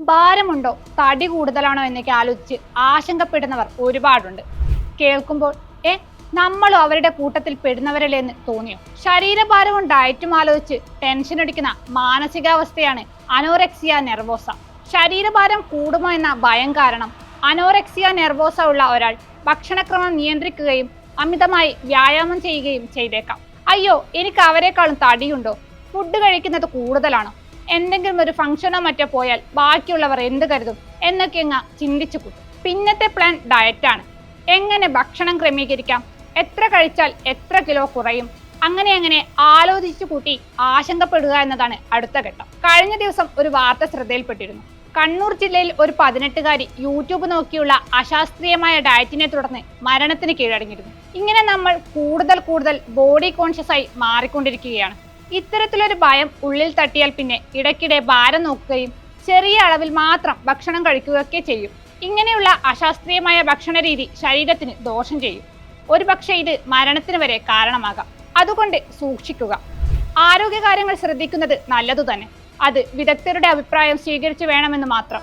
ഭാരമുണ്ടോ, തടി കൂടുതലാണോ എന്നൊക്കെ ആലോചിച്ച് ആശങ്കപ്പെടുന്നവർ ഒരുപാടുണ്ട്. കേൾക്കുമ്പോൾ നമ്മളും അവരുടെ കൂട്ടത്തിൽ പെടുന്നവരല്ലേ എന്ന് തോന്നിയോ? ശരീരഭാരവും ഡയറ്റും ആലോചിച്ച് ടെൻഷൻ അടിക്കുന്ന മാനസികാവസ്ഥയാണ് അനോറെക്സിയ നെർവോസ. ശരീരഭാരം കൂടുമോ എന്ന ഭയം കാരണം അനോറെക്സിയ നെർവോസ ഉള്ള ഒരാൾ ഭക്ഷണക്രമം നിയന്ത്രിക്കുകയും അമിതമായി വ്യായാമം ചെയ്യുകയും ചെയ്തേക്കാം. അയ്യോ, എനിക്ക് അവരെക്കാളും തടിയുണ്ടോ, ഫുഡ് കഴിക്കുന്നത് കൂടുതലാണോ, എന്തെങ്കിലും ഒരു ഫംഗ്ഷനോ മറ്റോ പോയാൽ ബാക്കിയുള്ളവർ എന്ത് കരുതും എന്നൊക്കെ അങ്ങ് ചിന്തിച്ചു കൂട്ടും. പിന്നത്തെ പ്ലാൻ ഡയറ്റാണ്. എങ്ങനെ ഭക്ഷണം ക്രമീകരിക്കാം, എത്ര കഴിച്ചാൽ എത്ര കിലോ കുറയും, അങ്ങനെ ആലോചിച്ചു കൂട്ടി ആശങ്കപ്പെടുക എന്നതാണ് അടുത്ത ഘട്ടം. കഴിഞ്ഞ ദിവസം ഒരു വാർത്ത ശ്രദ്ധയിൽപ്പെട്ടിരുന്നു. കണ്ണൂർ ജില്ലയിൽ ഒരു 18-കാരി യൂട്യൂബ് നോക്കിയുള്ള അശാസ്ത്രീയമായ ഡയറ്റിനെ തുടർന്ന് മരണത്തിന് കീഴടങ്ങിയിരുന്നു. ഇങ്ങനെ നമ്മൾ കൂടുതൽ ബോഡി കോൺഷ്യസ് ആയി മാറിക്കൊണ്ടിരിക്കുകയാണ്. ഇത്തരത്തിലൊരു ഭയം ഉള്ളിൽ തട്ടിയാൽ പിന്നെ ഇടയ്ക്കിടെ ഭാരം നോക്കുകയും ചെറിയ അളവിൽ മാത്രം ഭക്ഷണം കഴിക്കുകയൊക്കെ ചെയ്യും. ഇങ്ങനെയുള്ള അശാസ്ത്രീയമായ ഭക്ഷണ രീതി ശരീരത്തിന് ദോഷം ചെയ്യും. ഒരുപക്ഷെ ഇത് മരണത്തിന് വരെ കാരണമാകാം. അതുകൊണ്ട് സൂക്ഷിക്കുക. ആരോഗ്യകാര്യങ്ങൾ ശ്രദ്ധിക്കുന്നത് നല്ലതു തന്നെ. അത് വിദഗ്ധരുടെ അഭിപ്രായം സ്വീകരിച്ചു വേണമെന്ന് മാത്രം.